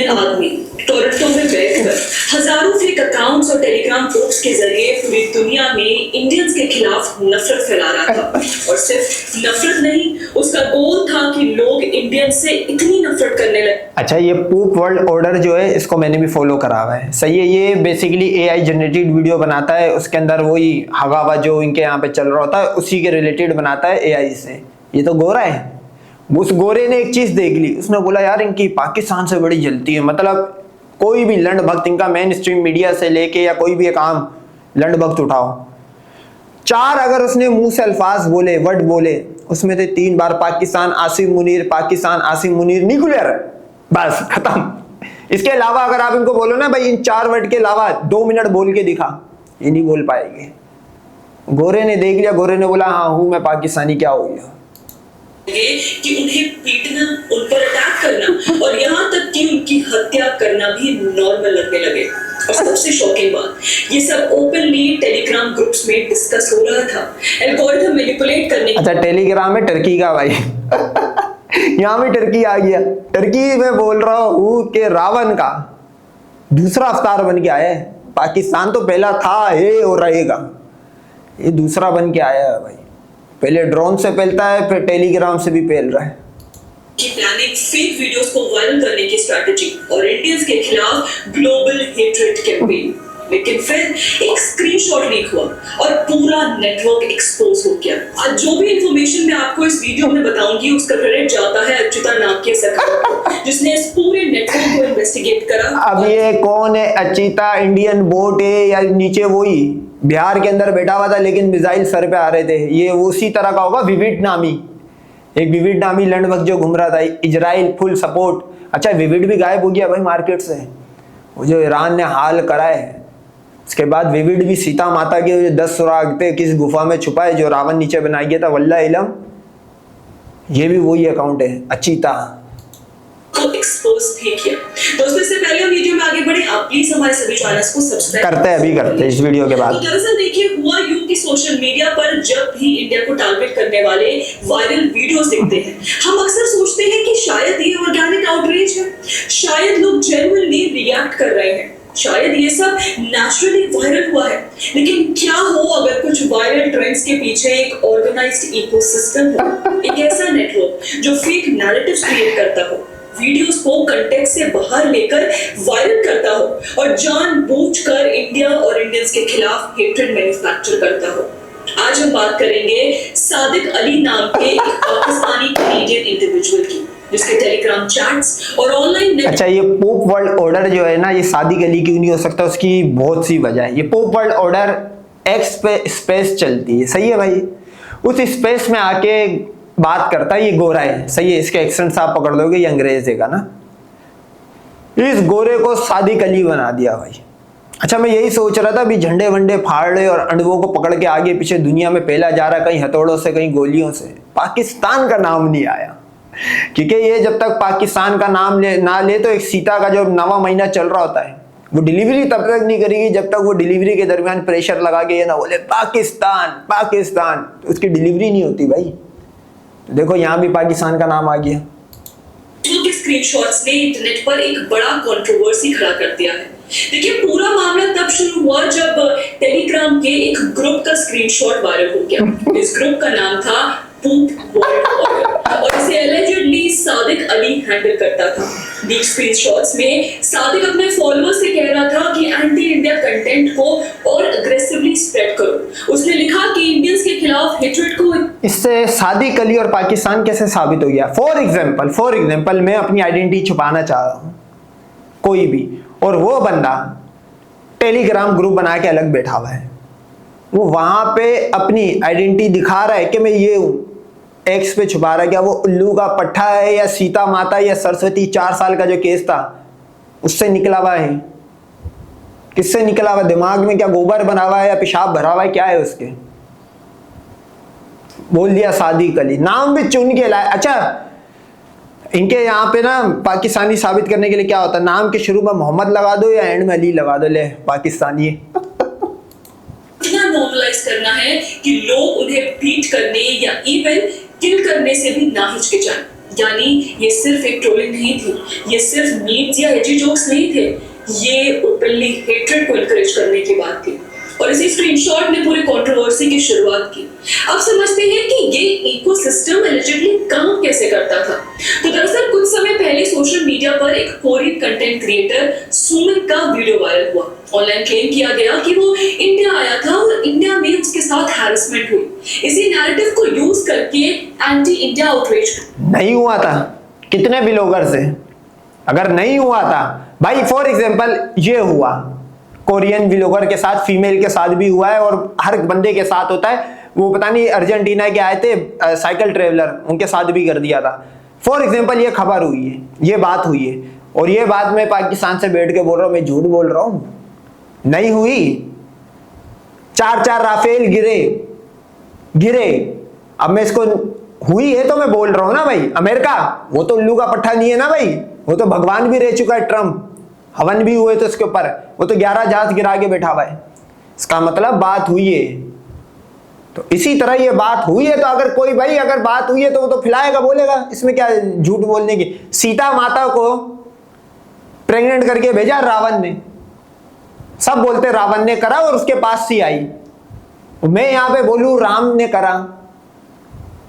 ये आदमी टोरंटो में बैठकर हजारों फेक अकाउंट्स और टेलीग्राम ग्रुप्स के जरिए पूरी दुनिया में इंडियंस के खिलाफ नफरत फैला रहा था। और सिर्फ नफरत नहीं, उसका गोल था कि लोग इंडियंस से इतनी नफरत करने लगे। अच्छा, ये पूप वर्ल्ड ऑर्डर जो है इसको मैंने भी फॉलो करा हुआ है। सही है, ये बेसिकली एआई जनरेटेड वीडियो बनाता है, उसके अंदर वही हगावा जो इनके यहाँ पे चल रहा होता है उसी के रिलेटेड बनाता है एआई से। ये तो गोरा है। उस गोरे ने एक चीज देख ली, उसने बोला यार इनकी पाकिस्तान से बड़ी जलती है। मतलब कोई भी लंड भक्त इनका मेन स्ट्रीम मीडिया से लेके या कोई भी एक आम लंड भक्त उठाओ, 4 अगर उसने मुंह से अल्फाज बोले, वर्ड बोले, उसमें से 3 बार पाकिस्तान आसिम मुनीर, पाकिस्तान आसिम मुनीर, न्यूक्लियर, बस खत्म। इसके अलावा अगर आप इनको बोलो ना भाई इन 4 वर्ड के अलावा 2 मिनट बोल के दिखा, ये नहीं बोल पाएंगे। गोरे ने देख लिया, गोरे ने बोला हाँ हूं मैं पाकिस्तानी, क्या हो गया कि उन्हें पीटना, उन पर अटैक करना और यहाँ तक कि उनकी हत्या करना भी नॉर्मल लगने लगे। और सबसे शॉकिंग बात, ये सब ओपनली टेलीग्राम ग्रुप्स में डिस्कस हो रहा था, एल्गोरिथम मैनिपुलेट करने। अच्छा, टेलीग्राम में टर्की का भाई यहाँ में टर्की आ गया। टर्की में बोल रहा हूँ कि रावण का दूसरा अवतार बन के आया है। पाकिस्तान तो पहला था, है और रहेगा, ये दूसरा बन के आया है भाई। पहले ड्रोन से फैलता है, फिर टेलीग्राम से भी फैल रहा है। की प्लानिंग, फेक वीडियोस को वायरल करने की स्ट्रैटेजी और इंडियंस के खिलाफ ग्लोबल हेट्रेड कैंपेन। लेकिन फिर एक स्क्रीनशॉट लीक हुआ और पूरा नेटवर्क एक्सपोज हो गया। आज जो भी इंफॉर्मेशन मैं आपको इस वीडियो में बताऊंगी उसका क्रेडिट जाता है अच्युता नाम के सरकार जिसने इस पूरे नेटवर्क को इन्वेस्टिगेट करा। अब ये कौन है अच्युता? इंडियन बोट है या नीचे वही बिहार के अंदर बैठा हुआ था लेकिन मिसाइल सर पे आ रहे थे? ये उसी तरह का होगा। विविड नामी, एक विविड नामी लैंड वक्त जो घूम रहा था, इजराइल फुल सपोर्ट। अच्छा, विविड भी गायब हो गया भाई मार्केट से, वो जो ईरान ने हाल करा है। इसके बाद विविड भी सीता माता के 10 सुराग थे किस गुफा में छुपाए जो रावण नीचे बनाया गया था, वल्लाह इलम, ये भी वही अकाउंट है अच्युता को एक्सपोज भी किया। दोस्तों, इससे पहले हम वीडियो में आगे बढ़े, आप प्लीज हमारे सभी चैनल्स को सब्सक्राइब करते हैं, अभी करते हैं इस वीडियो के बाद। तो दरअसल देखिए हुआ यूं कि सोशल मीडिया पर जब भी इंडिया को टारगेट करने वाले वायरल वीडियोस दिखते हैं, हम अक्सर सोचते हैं कि शायद ये ऑर्गेनिक आउटरीच है, शायद लोग जेन्युइनली रिएक्ट कर रहे हैं, शायद ये सब नेचुरली वायरल हुआ है। लेकिन क्या हो अगर कुछ वायरल ट्रेंड्स के पीछे एक ऑर्गेनाइज्ड इकोसिस्टम हो, एक ऐसा नेटवर्क जो फेक नैरेटिव्स क्रिएट करता हो, वीडियोस को कंटेक्स्ट से बाहर लेकर वायरल करता हो और जानबूझकर इंडिया और इंडियंस के खिलाफ हेट्रेड मैन्युफैक्चर करता हो। आज हम बात करेंगे सादिक अली नाम के एक पाकिस्तानी कैनेडियन इंडिविजुअल की, जिसके टेलीग्राम चैट्स और ऑनलाइन। अच्छा, ये पोप वर्ल्ड ऑर्डर जो है ना, ये सादिक अली क्यों नहीं हो सकता? उसकी बहुत सी वजह है। ये पोप वर्ल्ड ऑर्डर एक्स पे स्पेस चलती है, सही है भाई, उस स्पेस में आके बात करता है। ये गोरा है, सही है, इसके एक्सेंट आप पकड़ लोगे, ये अंग्रेज है ना। इस गोरे को सादिक अली बना दिया भाई। अच्छा, मैं यही सोच रहा था अभी झंडे वंडे फाड़ रहे और अंडवों को पकड़ के आगे पीछे दुनिया में फैला जा रहा, कहीं हथौड़ों से कहीं गोलियों से, पाकिस्तान का नाम नहीं आया। क्योंकि ये जब तक पाकिस्तान का नाम ना ले तो एक सीता का जो 9वां महीना चल रहा होता है वो डिलीवरी तब तक नहीं करेगी जब तक वो डिलीवरी के दरमियान प्रेशर लगा के ये ना बोले पाकिस्तान पाकिस्तान, तो उसकी डिलीवरी नहीं होती भाई। देखो यहाँ भी पाकिस्तान का नाम आ गया। के स्क्रीनशॉट्स ने इंटरनेट पर एक बड़ा कंट्रोवर्सी खड़ा कर दिया है। देखिए, पूरा मामला तब शुरू हुआ जब टेलीग्राम के एक ग्रुप का स्क्रीनशॉट वायरल हो गया। इस ग्रुप का नाम था पूप वर्ल्ड ऑर्डर और इसे एलिजेडली सादिक अली हैंडल करता था। लीक स्क्रीनशॉट्स में सादिक अपने फॉलोअर्स से कह रहा था कि एंटी इंडिया कंटेंट को और अग्रेसिवली स्प्रेड करो। उसने लिखा कि इंडियंस के खिलाफ हेट्रेड को। इससे सादिक अली और पाकिस्तान कैसे साबित हो गया? फॉर एग्जांपल मैं अपनी आइडेंटिटी छुपाना चाह रहा हूं कोई भी, और वो बंदा टेलीग्राम ग्रुप बना के अलग बैठा हुआ है, वो वहां पे अपनी आइडेंटिटी दिखा रहा है कि मैं ये हूं, एक्स पे छुपा रहा है। क्या वो उल्लू का पट्टा है या सीता माता या सरस्वती 4 साल का जो केस था उससे निकला हुआ है? किससे निकला हुआ? दिमाग में क्या गोबर बना हुआ है या पेशाब भरा हुआ है? क्या है उसके? बोल दिया सादिक अली, नाम भी चुन के लाया। अच्छा, इनके यहाँ पे ना पाकिस्तानी साबित करने के लिए क्या होता है, नाम के शुरू में मोहम्मद लगा दो या एंड में अली लगा दो, ले पाकिस्तानी। इतना नॉर्मलाइज करना है कि लोग उन्हें बीट करने या इवन किल करने से भी ना हिचकिचाएं। यानी ये सिर्फ एक ट्रोलिंग नहीं थी, ये सिर्फ मीम्स या एजी जोक्स नहीं थे, ये ओपनली हेट्रेड को एनकरेज करने की बात थी। और इसी स्क्रीनशॉट ने पूरी कंट्रोवर्सी की शुरुआत की। अब समझते हैं कि ये इकोसिस्टम एलिजिडली काम कैसे करता था। तो दरअसल कुछ समय पहले सोशल मीडिया पर एक कोरियन कंटेंट क्रिएटर सुमित का वीडियो वायरल हुआ। ऑनलाइन क्लेम किया गया कि वो इंडिया आया था और इंडिया में उसके साथ हैरेसमेंट हुई। इसी नैरेटिव को यूज करके एंटी इंडिया आउटरीच नहीं हुआ था कितने ब्लॉगर से, अगर नहीं हुआ था भाई, फॉर एग्जांपल ये हुआ कोरियन ब्लॉगर के साथ, फीमेल के साथ भी हुआ है और हर बंदे के साथ होता है। वो पता नहीं अर्जेंटीना के आए थे साइकिल ट्रेवलर, उनके साथ भी कर दिया था। फॉर एग्जांपल ये खबर हुई है, ये बात हुई है, और ये बात मैं पाकिस्तान से बैठ के बोल रहा हूँ, मैं झूठ बोल रहा हूँ? नहीं हुई। 4-4 राफेल गिरे। अब मैं इसको हुई है तो मैं बोल रहा हूँ ना भाई। अमेरिका वो तो उल्लू का पट्टा नहीं है ना भाई, वो तो भगवान भी रह चुका है ट्रम्प, हवन भी हुए तो इसके ऊपर, वो तो 11 जहाज गिरा के बैठा हुआ है। इसका मतलब बात हुई है। तो इसी तरह ये बात हुई है, तो अगर कोई भाई अगर बात हुई है तो वो तो फैलाएगा, बोलेगा, इसमें क्या झूठ बोलने की। सीता माता को प्रेग्नेंट करके भेजा रावण ने, सब बोलते रावण ने करा और उसके पास सी आई। मैं यहां पे बोलूं राम ने करा,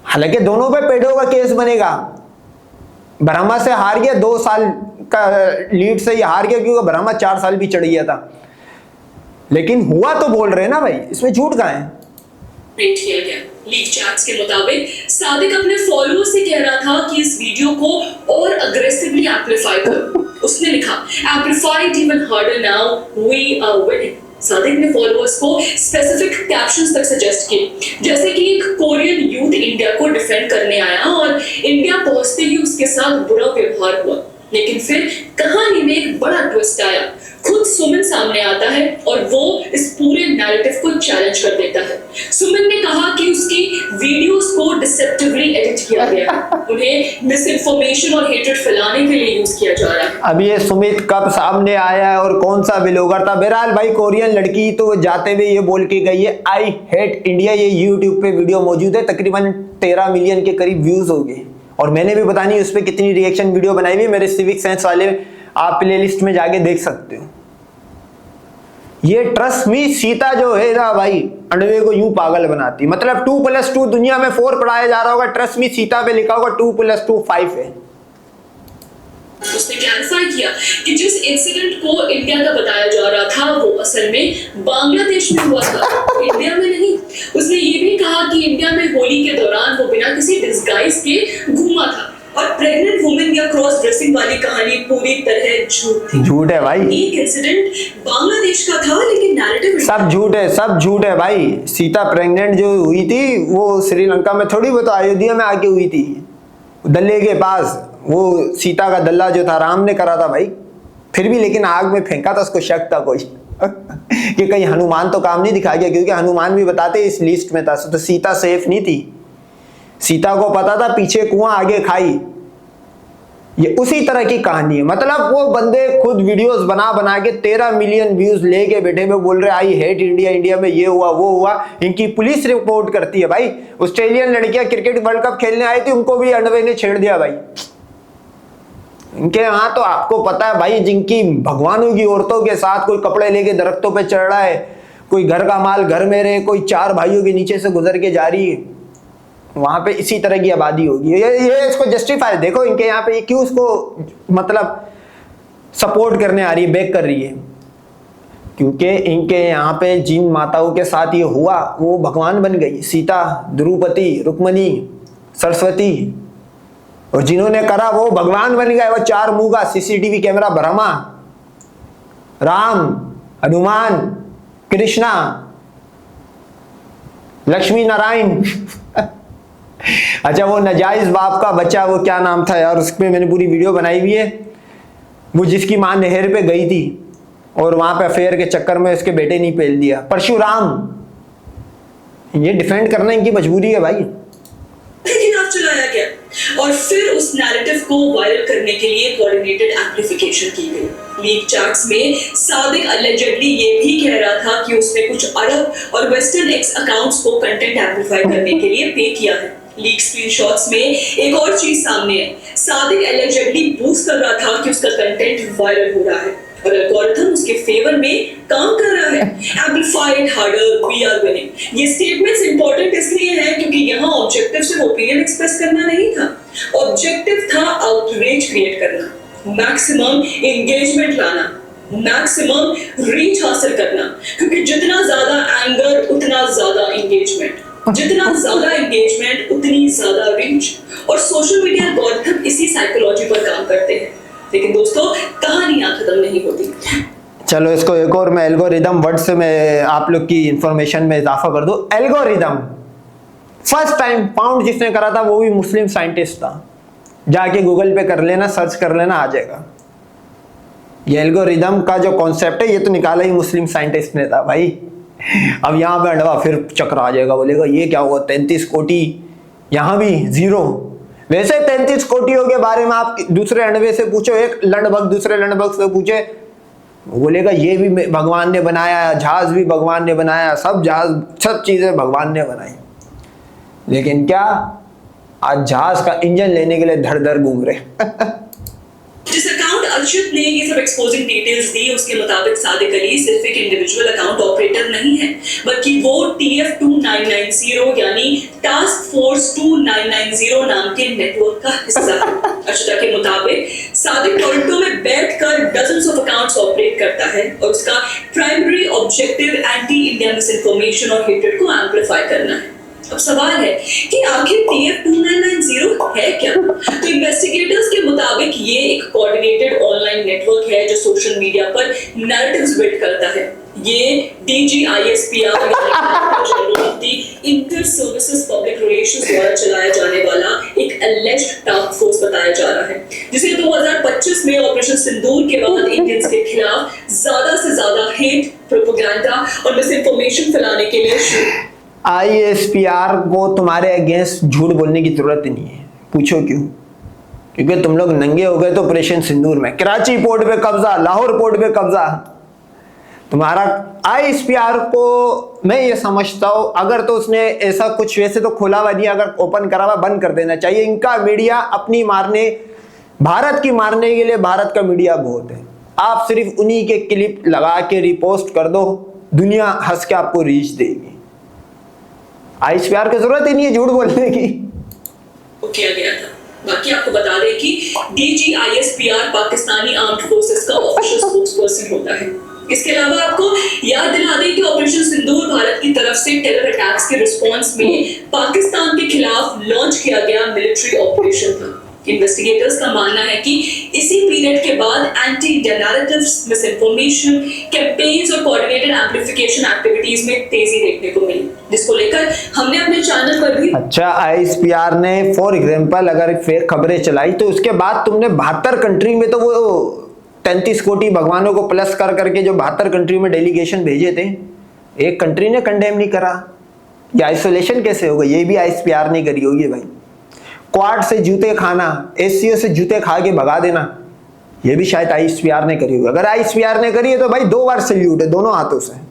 हालांकि दोनों पे पेड़ों का केस बनेगा। ब्रह्मा से हार गया, 2 साल का लीड से ही हार गया, क्योंकि ब्रह्मा 4 साल भी चढ़ गया था, लेकिन हुआ तो बोल रहे हैं ना भाई, इसमें झूठ कहां है। पेश किया गया लीक चैट्स के मुताबिक सादिक अपने फॉलोअर्स से कह रहा था कि इस वीडियो को और अग्रेसिवली एम्पलीफाई करो। उसने लिखा, amplified even harder now, we are winning. Sadiq ने फॉलोअर्स को स्पेसिफिक कैप्शंस तक सजेस्ट किए, जैसे कि एक कोरियन यूथ इंडिया को डिफेंड करने आया और इंडिया पहुंचते ही उसके साथ बुरा व्यवहार हुआ। लेकिन फिर कहानी में एक बड़ा ट्विस्ट आया। खुद सुमित सामने आता है और वो इस पूरे नैरेटिव को चैलेंज कर देता है। सुमित ने कहा कि उसकी वीडियोस को डिसेप्टिवली एडिट किया गया है, उन्हें मिस इन्फॉर्मेशन और हेट्रेड फैलाने के लिए यूज किया जा रहा है। अब ये सुमित कब सामने आया है और कौन सा ब्लॉगर था? बहरहाल भाई, कोरियन लड़की तो जाते हुए ये बोल के गई है, आई हेट इंडिया। ये यूट्यूब पे वीडियो मौजूद है, तकरीबन 13 मिलियन के करीब व्यूज हो गए, और मैंने भी पता नहीं उस पर कितनी रिएक्शन वीडियो बनाई हुई, मेरे सिविक सेंस वाले आप प्लेलिस्ट में जाके देख सकते हो। ये ट्रस्ट मी, सीता जो है ना भाई, अंडवे को यूं पागल बनाती, मतलब 2+2 दुनिया में 4 पढ़ाया जा रहा होगा, ट्रस्ट मी सीता पे लिखा होगा 2+2 5 है। उसने क्लैरिफाई किया कि जिस इंसिडेंट को इंडिया का बताया जा रहा था वो असल में बांग्लादेश में हुआ था, इंडिया में नहीं। उसने ये भी कहा कि इंडिया में होली के दौरान वो बिना किसी डिस्गाइज के घूमा था, और प्रेग्नेंट वुमेन या क्रॉस ड्रेसिंग वाली कहानी पूरी तरह झूठ थी। झूठ है भाई, एक इंसिडेंट बांग्लादेश का था, लेकिन नैरेटिव सब झूठ है, सब झूठ है भाई। सीता प्रेग्नेंट जो हुई थी वो श्रीलंका में थोड़ी, वो तो अयोध्या में आके हुई थी, दल्ले के पास। वो सीता का दल्ला जो था राम ने करा था भाई, फिर भी लेकिन आग में फेंका था, उसको शक था कोई कि कहीं हनुमान तो काम नहीं दिखा गया, क्योंकि हनुमान भी बताते इस लिस्ट में था। तो सीता सेफ नहीं थी, सीता को पता था पीछे कुआं आगे खाई। ये उसी तरह की कहानी है। मतलब वो बंदे खुद वीडियोस बना बना के 13 मिलियन व्यूज लेके बैठे हुए बोल रहे आई हेट इंडिया, इंडिया में ये हुआ वो हुआ। इनकी पुलिस रिपोर्ट करती है भाई। ऑस्ट्रेलियन लड़कियां क्रिकेट वर्ल्ड कप खेलने आई थी, उनको भी अंडवे ने छेड़ दिया भाई। इनके यहाँ तो आपको पता है भाई, जिनकी भगवानों की औरतों के साथ कोई कपड़े लेके दरख्तों पे चढ़ रहा है, कोई घर का माल घर में रहे, कोई 4 भाइयों के नीचे से गुजर के जा रही है, वहां पे इसी तरह की आबादी होगी। ये इसको जस्टिफाई देखो, इनके यहाँ पे क्यों इसको मतलब सपोर्ट करने आ रही है, बैक कर रही है, क्योंकि इनके यहाँ पे जिन माताओं के साथ ये हुआ वो भगवान बन गई। सीता, द्रौपदी, रुक्मणी, सरस्वती, और जिन्होंने करा वो भगवान बन गए। वो 4 मुंह का सीसीटीवी कैमरा ब्रह्मा, राम, हनुमान, कृष्णा, लक्ष्मी नारायण अच्छा, वो नजायज बाप का बच्चा, वो क्या नाम था यार, उसमें मैंने पूरी वीडियो बनाई हुई है। वो जिसकी मां नहर पे गई थी और वहां पे अफेयर के चक्कर में उसके बेटे नहीं पेल दिया, परशुराम। ये डिफेंड करना इनकी मजबूरी है भाई। खिलाफ चलाया गया और फिर उस नैरेटिव को वायरल करने के लिए कोऑर्डिनेटेड एम्प्लीफिकेशन की गई। लीक चैट्स में सादिक अलेजेडली ये भी कह रहा था कि उसने कुछ अरब और वेस्टर्न एक्स अकाउंट्स को कंटेंट एम्प्लीफाई करने के लिए पे किया है। लीक स्क्रीनशॉट्स में एक और चीज सामने है। सादिक एलिजेडली बूस्ट कर रहा था कि उसका कंटेंट वायरल हो रहा है और एल्गोरिथम उसके फेवर में काम कर रहा है। Amplified harder we are winning. ये स्टेटमेंट्स इंपॉर्टेंट इसलिए हैं क्योंकि यहाँ ऑब्जेक्टिव सिर्फ ओपिनियन एक्सप्रेस करना नहीं था, ऑब्जेक्टिव था आउटरीच क्रिएट करना, मैक्सिमम एंगेजमेंट लाना, मैक्सिमम रीच हासिल करना। क्योंकि जितना ज्यादा एंगर उतना ज्यादा एंगेजमेंट, जितना ज्यादा एंगेजमेंट उतनी ज्यादा रीच। और सोशल मीडिया एल्गोरिथम इसी साइकोलॉजी पर काम करते हैं। लेकिन दोस्तों कहानियां खत्म नहीं होती। चलो इसको एक और मैं एल्गोरिदम वर्ड से मैं आप लोग की इंफॉर्मेशन में इजाफा कर दूं। एल्गोरिदम फर्स्ट टाइम फाउंड जिसने करा था वो भी मुस्लिम साइंटिस्ट था। जाके गूगल पे कर लेना, सर्च कर लेना, आ जाएगा। ये एल्गोरिदम का जो कॉन्सेप्ट है ये तो निकाला ही मुस्लिम साइंटिस्ट ने था भाई। अब यहाँ पे अंडवा फिर चक्र आ जाएगा, बोलेगा ये क्या होगा 33 कोटि, यहाँ भी जीरो। वैसे 33 कोटियों के बारे में आप दूसरे अंडवे से पूछो, एक लंडबग दूसरे लंडबग से पूछे, वो बोलेगा ये भी भगवान ने बनाया, जहाज भी भगवान ने बनाया, सब चीजें भगवान ने बनाई। लेकिन क्या आज जहाज का इंजन लेने के लिए धड़ धड़ घूम रहे। जिस अकाउंट अर्शित ने ये सब एक्सपोजिंग डिटेल्स दी उसके मुताबिक सादिक अली सिर्फ एक इंडिविजुअल अकाउंट ऑपरेटर नहीं है, बल्कि वो TF2990 यानी टास्क फोर्स 2990 नाम के नेटवर्क का हिस्सा है। अर्शिता के मुताबिक सादिक टोरंटो में बैठकर डजन्स ऑफ अकाउंट्स ऑपरेट करता है और उसका primary objective anti India miss information और हेट्रेड को एम्प्लीफाई करना है। अब सवाल है कि आखिर TF2990 है क्या? तो इन्वेस्टिगेटर्स के मुताबिक ये एक कोऑर्डिनेटेड ऑनलाइन नेटवर्क है जो सोशल मीडिया पर नैरेटिव्स बिल्ड करता है। ये DGISPR inter services public relations द्वारा चलाया जाने वाला एक एलिज्ड टास्क फोर्स बताया जा रहा है, जिसे 2025 में ऑपरेशन सिंदूर के बाद इंडियंस के खिलाफ ज्यादा से ज्यादा हेट, प्रोपेगेंडा और मिस इन्फॉर्मेशन फैलाने के लिए ISPR को तुम्हारे अगेंस्ट झूठ बोलने की जरूरत ही नहीं है। पूछो क्यों? क्योंकि तुम लोग नंगे हो गए तो ऑपरेशन सिंदूर में, कराची पोर्ट पे कब्जा, लाहौर पोर्ट पे कब्जा। तुम्हारा ISPR को मैं ये समझता हूँ अगर तो उसने ऐसा कुछ वैसे तो खोला हुआ नहीं, अगर ओपन करा हुआ बंद कर देना चाहिए। इनका मीडिया अपनी मारने, भारत की मारने के लिए भारत का मीडिया बहुत है। आप सिर्फ उन्हीं के क्लिप लगा के रिपोस्ट कर दो, दुनिया हंस के आपको रीच देगी। ISPR की जरूरत ही नहीं है झूठ बोलने की। किया गया था। बाकी आपको बता दें कि DGISPR पाकिस्तानी आर्म्ड फोर्सेस का ऑफिशियल स्पोक्सपर्सन होता है। इसके अलावा आपको याद दिला दें कि ऑपरेशन सिंदूर भारत की तरफ से टेरर अटैक्स के रिस्पांस में पाकिस्तान के खिलाफ लॉन्च किया गया मिलिट्री ऑपरेशन था। इन्वेस्टिगेटर्स का मानना है कि इसी पीरियड के बाद anti India narratives, miss information, campaigns और कोऑर्डिनेटेड एम्प्लीफिकेशन एक्टिविटीज में तेजी देखने को मिली, जिसको लेकर हमने अपने चैनल पर भी ISPR ने फॉर एग्जांपल अगर फेक खबरें चलाई तो उसके बाद तुमने 72 कंट्री में तो वो 33 कोटि भगवानों को प्लस कर करके जो 72 कंट्री में डेलीगेशन भेजे थे, एक कंट्री ने कंडेम नहीं करा। ये आइसोलेशन कैसे होगा? ये भी ISPR नहीं करी होगी भाई। क्वाड से जूते खाना, SCO से जूते खा के भगा देना, ये भी शायद ISPR ने करी होगी। अगर ISPR ने करी है तो भाई 2 बार सैल्यूट है दोनों हाथों से।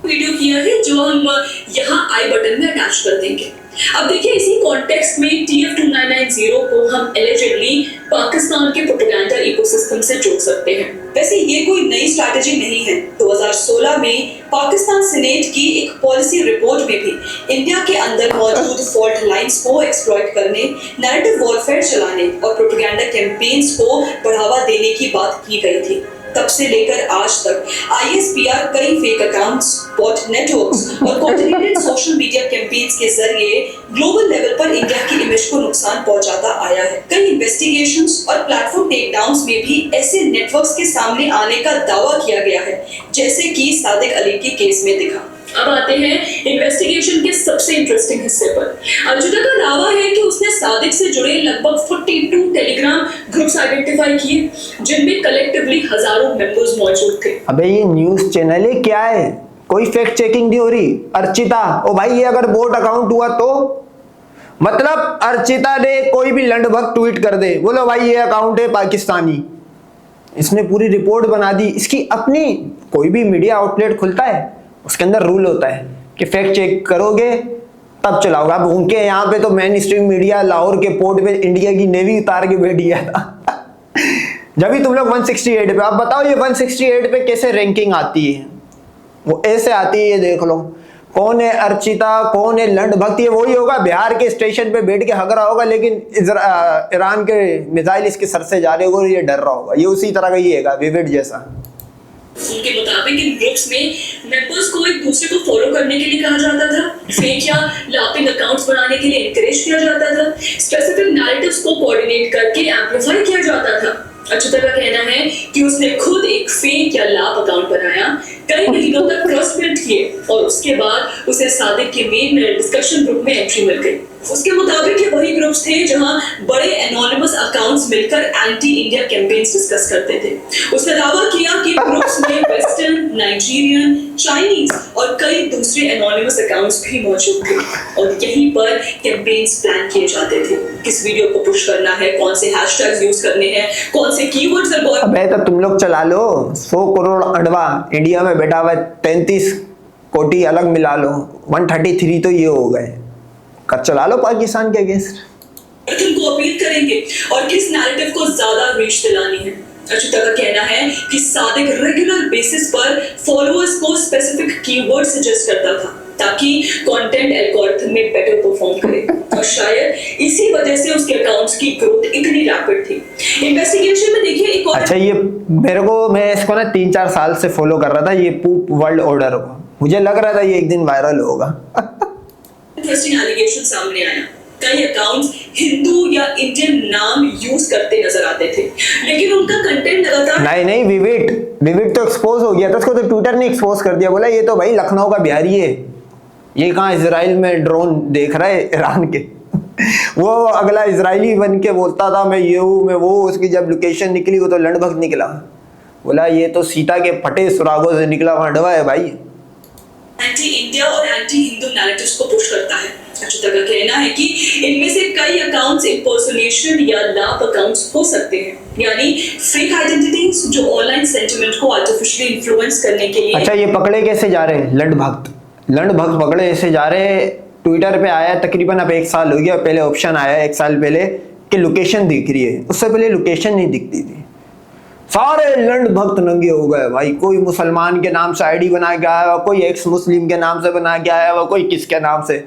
वीडियो किया है जो हम यहाँ आई बटन में अटैच कर देंगे। अब देखिए इसी कॉन्टेक्स्ट में TF2990 को हम एलिजिबली पाकिस्तान के प्रोपेगेंडा इकोसिस्टम से जोड़ सकते हैं। वैसे ये कोई नई स्ट्रैटेजी नहीं है। 2016 में पाकिस्तान सीनेट की एक पॉलिसी रिपोर्ट में भी इंडिया के अंदर मौजूद फॉल्ट लाइंस को एक्सप्लॉइट करने, नैरेटिव वॉरफेयर चलाने और प्रोपेगेंडा कैंपेन्स को बढ़ावा देने की बात की गई थी। तब से लेकर आज तक ISPR कई फेक अकाउंट्स, बॉट नेटवर्क्स और कोऑर्डिनेटेड सोशल मीडिया कैंपेन्स के जरिए ग्लोबल लेवल पर इंडिया की इमेज को नुकसान पहुंचाता आया है। कई इन्वेस्टिगेशंस और प्लेटफॉर्म टेकडाउन्स में भी ऐसे नेटवर्क्स के सामने आने का दावा किया गया है, जैसे कि सादिक अली के केस में दिखा। अब आते हैं इन्वेस्टिगेशन के सबसे इंटरेस्टिंग हिस्से पर। अर्जुता का दावा है कि उसने सादिक से जुड़े लगभग 42 टेलीग्राम ग्रुप्स आइडेंटिफाई किए, जिनमें कलेक्टिवली हजारों मेंबर्स मौजूद थे। अबे ये न्यूज़ चैनल है क्या है? कोई फैक्ट चेकिंग नहीं हो रही। अर्चिता, ओ भाई ये अगर बोट अकाउंट हुआ तो मतलब अर्चिता ने कोई भी लंडभग ट्वीट कर दे, बोलो भाई ये अकाउंट है पाकिस्तानी, इसने पूरी रिपोर्ट बना दी। इसकी अपनी कोई भी मीडिया आउटलेट खुलता है उसके अंदर रूल होता है कि फैक्ट चेक करोगे तब चलाओगे। अब उनके यहाँ पे तो मेन स्ट्रीम मीडिया लाहौर के पोर्ट पे इंडिया की नेवी उतार के बैठ गया था जब भी तुम लोग 168 पे, अब बताओ ये 168 पे कैसे रैंकिंग आती है? वो ऐसे आती है, ये देख लो कौन है अर्चिता, कौन है लंड भक्त। ये वही होगा बिहार के स्टेशन पे बैठ के हग रहा होगा, लेकिन ईरान के मिसाइल इसके सर से जा रहे होगा और ये डर रहा होगा। ये उसी तरह का ही है विविड जैसा। उनके मुताबिक इन ग्रुप्स में मेंबर्स को एक दूसरे को फॉलो करने के लिए कहा जाता था, फेक या लाफिंग अकाउंट्स बनाने के लिए एनकरेज किया जाता था, स्पेसिफिक नैरेटिव्स को कोऑर्डिनेट करके एम्पलीफाई किया जाता था। अच्युता का कहना है कि उसने खुद एक फेक या लाप अकाउंट बनाया, कई महीनों तक ट्रस्ट बिल्ड किए और उसके बाद उसे सादिक के मेन डिस्कशन ग्रुप में एंट्री मिल गई। उसके मुताबिक ये वही ग्रुप्स थे जहां बड़े एनोनिमस अकाउंट्स मिलकर एंटी इंडिया कैंपेन्स डिस्कस करते थे। उसने दावा किया कि ग्रुप्स में वेस्टर्न, नाइजीरियन, चाइनीज और कई दूसरे एनोनिमस अकाउंट्स भी मौजूद थे और यहीं पर कैंपेन्स प्लान किए जाते थे। किस वीडियो को पुश करना है, कौन से हैशटैग्स यूज करने हैं, कौन से कीवर्ड्स और अबे तो तुम लोग चला लो 100 करोड़ अंडवा इंडिया में बैठा हुआ है, 33 कोटी अलग मिला लो, 133 तो ये हो गए, कर चला लो पाकिस्तान के अगेंस्ट। को अपील करेंगे और किस नैरेटिव को ज्यादा रीच दिलानी है। अच्युता का कहना है कि सादिक रेगुलर बेसिस पर फॉलोअर्स को स्पेसिफिक कीवर्ड सजेस्ट करता था ताकि कंटेंट एल्गोरिथम में बेटर परफॉर्म करे और शायद इसी वजह से उसके अकाउंट्स की ग्रोथ इतनी रैपिड थी। इन्वेस्टिगेशन में देखिए एक और अच्छा, ये मेरे को, मैं इसको ना 3-4 साल से फॉलो कर रहा था, ये पूप वर्ल्ड ऑर्डर को, मुझे लग रहा था ये एक दिन वायरल होगा इंटरेस्टिंग एलिगेशन सामने आया। कई अकाउंट्स हिंदू या इंडियन नाम यूज करते नजर आते थे, लेकिन उनका कंटेंट लगातार नहीं विविड तो एक्सपोज हो गया था, उसको तो ट्विटर ने एक्सपोज कर दिया, बोला ये तो भाई लखनऊ का बिहारी है, ये कहाँ इजराइल में ड्रोन देख रहा है ईरान के वो अगला इजरायली बन के बोलता था मैं ये हूँ मैं वो, उसकी जब लोकेशन निकली वो तो लंड भक्त निकला, बोला ये तो सीता के फटे सुरागों से निकला मांडवा है भाई। एंटी इंडिया और एंटी हिंदू नैरेटिव्स को पुश करता है। अच्युता का कहना है कि इनमें से कई अकाउंट्स इंपर्सोनेशन या लाप अकाउंट्स हो सकते हैं, यानी फेक आइडेंटिटीज जो ऑनलाइन सेंटिमेंट को आर्टिफिशियली इन्फ्लुएंस करने के लिए। अच्छा, ये पकड़े कैसे जा रहे हैं? लंड भक्त पकड़े ऐसे जा रहे हैं। ट्विटर पे आया तकरीबन अब 1 साल हो गया, पहले ऑप्शन आया 1 साल पहले कि लोकेशन दिख रही है, उससे पहले लोकेशन नहीं दिखती थी। सारे लंड भक्त नंगे हो गए भाई, कोई मुसलमान के नाम से आईडी बना के आया हुआ, कोई एक्स मुस्लिम के नाम से बना के आया हुआ, कोई किसके नाम से।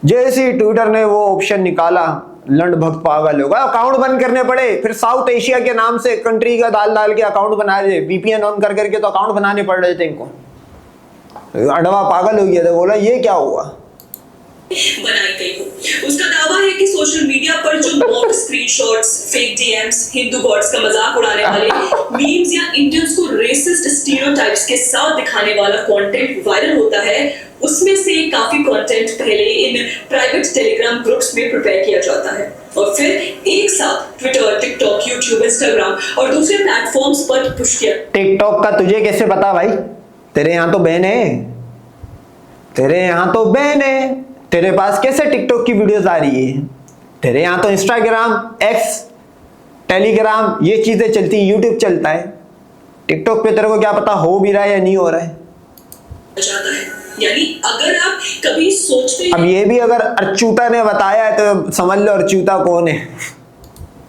जैसे ही ट्विटर ने वो ऑप्शन निकाला लंड भक्त पागल हो गया, अकाउंट बंद करने पड़े। फिर साउथ एशिया के नाम से कंट्री का डाल के अकाउंट बना रहे, वीपीएन ऑन कर करके तो अकाउंट बनाने पड़ रहे थे इनको। अडवा पागल हो गया था, बोला ये क्या हुआ। बनाई गई हो। उसका दावा है कि सोशल मीडिया पर जो mock screenshots, fake DMs, Hindu gods का मजाक उड़ाने वाले मीम्स या इंडियंस को रेसिस्ट स्टीरियोटाइप्स के साथ दिखाने वाला कंटेंट वायरल होता है, उसमें से काफी कंटेंट पहले इन प्राइवेट टेलीग्राम ग्रुप्स में प्रिपेयर किया जाता है और फिर एक साथ ट्विटर, टिकटॉक, यूट्यूब, इंस्टाग्राम और दूसरे प्लेटफॉर्म्स पर पुश किया। टिकटॉक का तुझे कैसे पता भाई? तेरे यहाँ तो बैन है, तेरे यहाँ तो बैन है, तेरे पास कैसे टिकटॉक की वीडियोस आ रही है? तेरे यहाँ तो इंस्टाग्राम, एक्स, टेलीग्राम ये चीजें चलती है, यूट्यूब चलता है। टिकटॉक पे तेरे को क्या पता हो भी रहा है या नहीं हो रहा है? जाता है, यानी अगर आप कभी सोचते हैं अब ये भी अगर अर्चूता ने बताया है तो समझ लो अर्चूता कौन है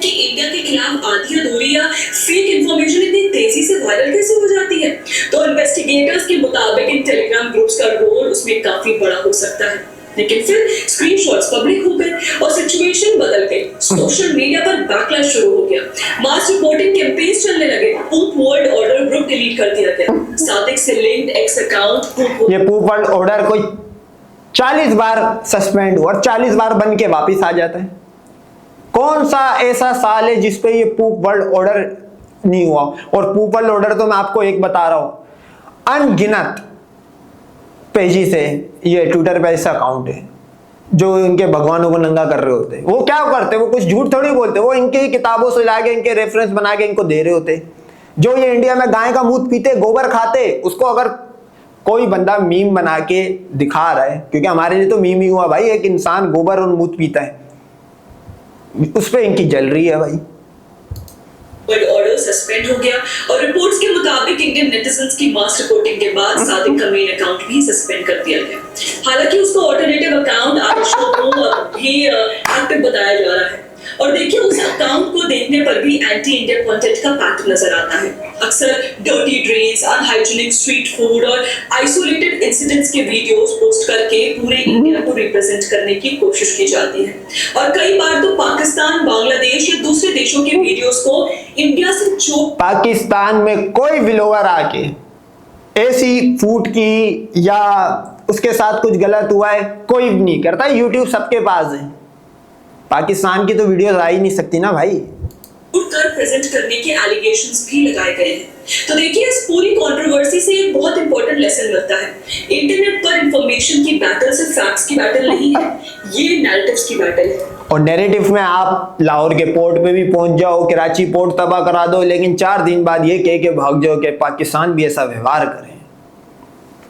कि इंडिया के खिलाफ आधी अधूरी या फेक इंफॉर्मेशन इतनी तेजी से वायरल कैसे हो जाती है, तो इन्वेस्टिगेटर्स के मुताबिक इन टेलीग्राम ग्रुप्स का रोल उसमें काफी बड़ा हो सकता है। लेकिन फिर स्क्रीनशॉट्स पब्लिक हो गए और सिचुएशन बदल गई। सोशल मीडिया पर बैकलैश शुरू हो गया, मास रिपोर्टिंग कैंपेन्स चलने लगे, पूप वर्ल्ड ऑर्डर ग्रुप डिलीट कर दिया गया, सादिक से लिंक्ड एक्स अकाउंट ये पूप वर्ल्ड ऑर्डर कोई 40 बार सस्पेंड हुआ और 40 बार बन के वापिस आ जाता है। कौन सा ऐसा साल है जिसपे ये पूप वर्ल्ड ऑर्डर नहीं हुआ? और पूप वर्ल्ड ऑर्डर तो मैं आपको एक बता रहा हूं, अनगिनत पेजी से ये ट्विटर पे ऐसा अकाउंट है जो इनके भगवानों को नंगा कर रहे होते। वो क्या करते, वो कुछ झूठ थोड़ी बोलते, वो इनके ही किताबों से लाके इनके रेफरेंस बना के इनको दे रहे होते। जो ये इंडिया में गाय का मूत्र पीते, गोबर खाते, उसको अगर कोई बंदा मीम बना के दिखा रहा है, क्योंकि हमारे लिए तो मीम ही हुआ भाई, एक इंसान गोबर और मूत्र पीता है, उस पर इनकी जल रही है भाई। ऑर्डर्स सस्पेंड हो गया और रिपोर्ट्स के मुताबिक इंडियन नेटिजन्स की मास रिपोर्टिंग के बाद सादिक का मेन अकाउंट भी सस्पेंड कर दिया गया। हालांकि उसका ऑल्टरनेटिव अकाउंट आरिशो को भी एक्टिव बताया जा रहा है और देखिए उस अकाउंट को देखने पर भी एंटी इंडिया कंटेंट का पैटर्न नजर आता है। अक्सर dirty drains, unhygienic street food और आइसोलेटेड इंसिडेंट्स के वीडियोस पोस्ट करके पूरे इंडिया को रिप्रेजेंट करने की कोशिश की जाती है और कई बार तो पाकिस्तान, बांग्लादेश या दूसरे देशों के वीडियोस को इंडिया से चोप पाकिस्तान में कोई व्लॉगर आके ऐसी फूड की या उसके साथ कुछ गलत हुआ है कोई भी नहीं करता। यूट्यूब सबके पास है, पाकिस्तान की तो वीडियोस आ ही नहीं सकती ना भाई। कर प्रेजेंट करने के एलिगेशंस भी लगाए गए हैं। तो देखिए इस पूरी कंट्रोवर्सी से एक बहुत इंपॉर्टेंट लेसन मिलता है। इंटरनेट पर इंफॉर्मेशन की बैटल सिर्फ फैक्ट्स की बैटल नहीं है, ये नैरेटिव्स की बैटल है। और नैरेटिव में आप लाहौर के पोर्ट पे भी पहुंच जाओ, कराची पोर्ट तबाह करा दो, लेकिन 4 दिन बाद ये कह के भाग जाओ कि पाकिस्तान भी ऐसा व्यवहार करे।